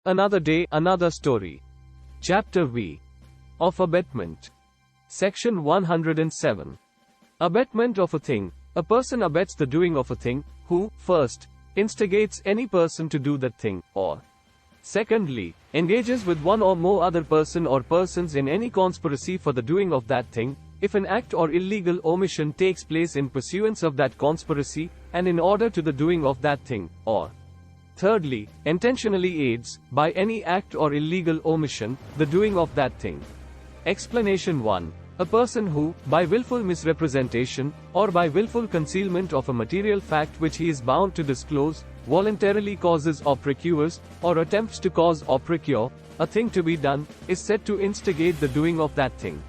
Another day, another story. Chapter V. Of abetment. Section 107. Abetment of a thing. A person abets the doing of a thing, who, first, instigates any person to do that thing, or, secondly, engages with one or more other person or persons in any conspiracy for the doing of that thing, if an act or illegal omission takes place in pursuance of that conspiracy, and in order to the doing of that thing, or, thirdly, intentionally aids, by any act or illegal omission, the doing of that thing. Explanation 1. A person who, by willful misrepresentation, or by willful concealment of a material fact which he is bound to disclose, voluntarily causes or procures, or attempts to cause or procure, a thing to be done, is said to instigate the doing of that thing.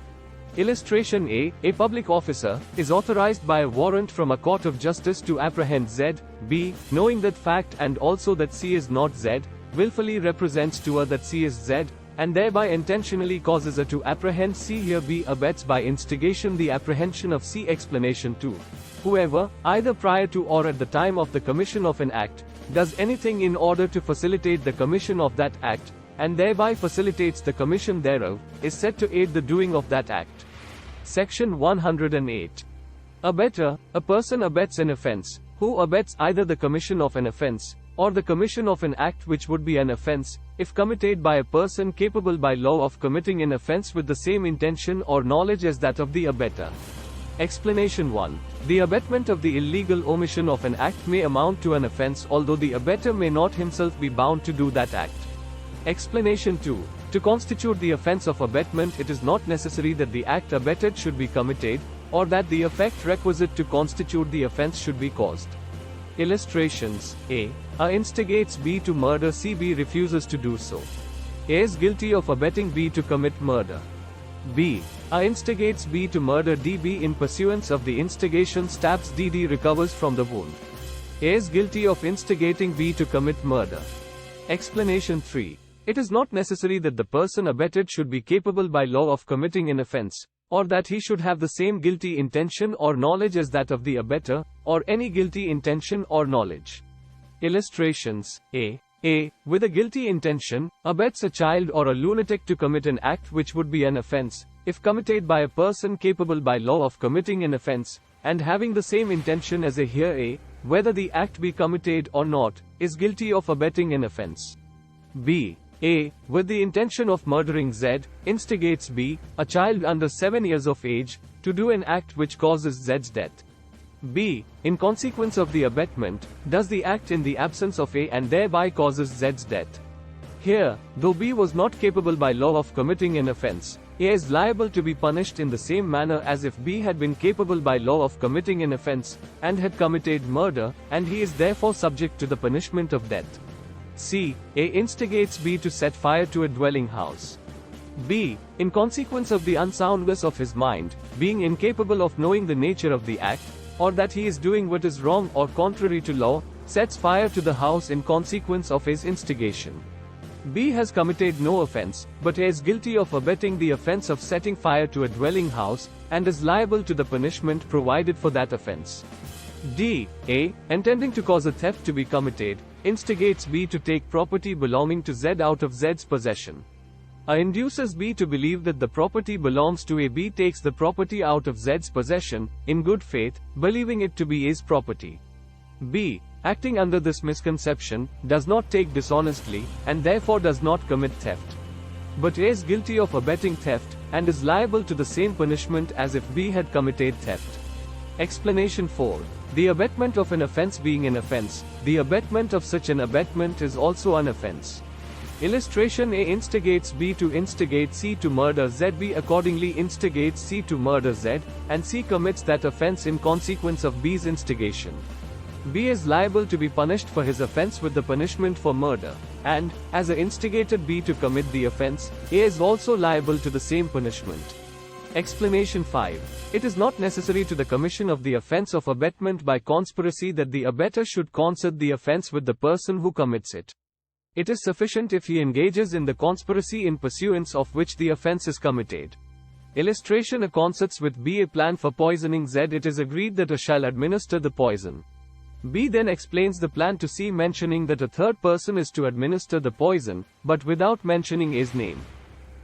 Illustration A. A public officer is authorized by a warrant from a court of justice to apprehend Z. B. Knowing that fact and also that C is not Z, willfully represents to her that C is Z, and thereby intentionally causes her to apprehend C. Here B abets by instigation the apprehension of C. Explanation 2. Whoever, either prior to or at the time of the commission of an act, does anything in order to facilitate the commission of that act, and thereby facilitates the commission thereof, is said to aid the doing of that act. Section 108. Abettor. A person abets an offense, who abets either the commission of an offense, or the commission of an act which would be an offense, if committed by a person capable by law of committing an offense with the same intention or knowledge as that of the abettor. Explanation 1. The abetment of the illegal omission of an act may amount to an offense although the abettor may not himself be bound to do that act. Explanation 2. To constitute the offense of abetment, it is not necessary that the act abetted should be committed, or that the effect requisite to constitute the offense should be caused. Illustrations. A. A instigates B to murder C. B refuses to do so. A is guilty of abetting B to commit murder. B. A instigates B to murder D. B in pursuance of the instigation stabs D. D recovers from the wound. A is guilty of instigating B to commit murder. Explanation 3. It is not necessary that the person abetted should be capable by law of committing an offense, or that he should have the same guilty intention or knowledge as that of the abettor, or any guilty intention or knowledge. Illustrations. A. With a guilty intention, abets a child or a lunatic to commit an act which would be an offense, if committed by a person capable by law of committing an offense, and having the same intention as a. Here A, whether the act be committed or not, is guilty of abetting an offense. B. A, with the intention of murdering Z, instigates B, a child under 7 years of age, to do an act which causes Z's death. B, in consequence of the abetment, does the act in the absence of A and thereby causes Z's death. Here, though B was not capable by law of committing an offense, A is liable to be punished in the same manner as if B had been capable by law of committing an offense, and had committed murder, and he is therefore subject to the punishment of death. C. A instigates B to set fire to a dwelling house. B, in consequence of the unsoundness of his mind, being incapable of knowing the nature of the act, or that he is doing what is wrong or contrary to law, sets fire to the house in consequence of his instigation. B has committed no offense, but A is guilty of abetting the offense of setting fire to a dwelling house, and is liable to the punishment provided for that offense. D. A, intending to cause a theft to be committed, instigates B to take property belonging to Z out of Z's possession. A induces B to believe that the property belongs to A. B takes the property out of Z's possession, in good faith, believing it to be A's property. B, acting under this misconception, does not take dishonestly, and therefore does not commit theft. But A is guilty of abetting theft, and is liable to the same punishment as if B had committed theft. Explanation 4. The abetment of an offense being an offense, the abetment of such an abetment is also an offense. Illustration. A instigates B to instigate C to murder Z. B accordingly instigates C to murder Z, and C commits that offense in consequence of B's instigation. B is liable to be punished for his offense with the punishment for murder, and, as A instigated B to commit the offense, A is also liable to the same punishment. Explanation 5. It is not necessary to the commission of the offense of abetment by conspiracy that the abettor should concert the offense with the person who commits it. It is sufficient if he engages in the conspiracy in pursuance of which the offense is committed. Illustration. A concerts with B a plan for poisoning Z. It is agreed that A shall administer the poison. B then explains the plan to C, mentioning that a third person is to administer the poison, but without mentioning A's name.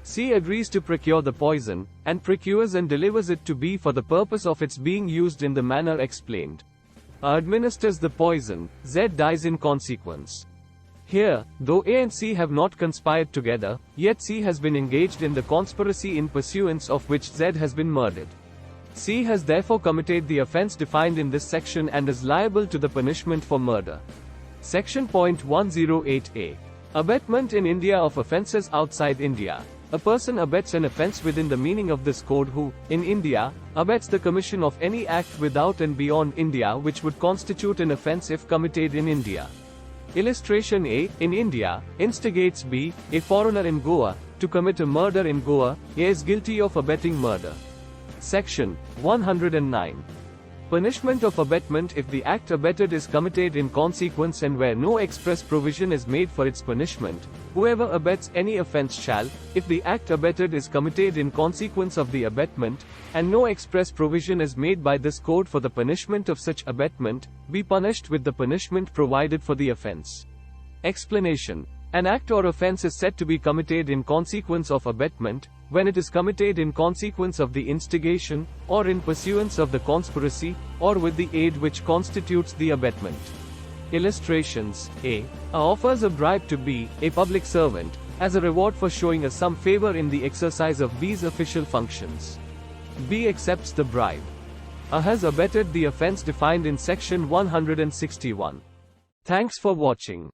C agrees to procure the poison, and procures and delivers it to B for the purpose of its being used in the manner explained. A administers the poison, Z dies in consequence. Here, though A and C have not conspired together, yet C has been engaged in the conspiracy in pursuance of which Z has been murdered. C has therefore committed the offense defined in this section and is liable to the punishment for murder. Section .108a. Abetment in India of offences outside India. A person abets an offence within the meaning of this code who, in India, abets the commission of any act without and beyond India which would constitute an offence if committed in India. Illustration A. In India, instigates B, a foreigner in Goa, to commit a murder in Goa. A is guilty of abetting murder. Section 109. Punishment of abetment if the act abetted is committed in consequence and where no express provision is made for its punishment. Whoever abets any offence shall, if the act abetted is committed in consequence of the abetment, and no express provision is made by this code for the punishment of such abetment, be punished with the punishment provided for the offence. Explanation. An act or offence is said to be committed in consequence of abetment, when it is committed in consequence of the instigation, or in pursuance of the conspiracy, or with the aid which constitutes the abetment. Illustrations. A offers a bribe to B, a public servant, as a reward for showing a some favor in the exercise of B's official functions. B accepts the bribe. A has abetted the offence defined in section 161. Thanks for watching.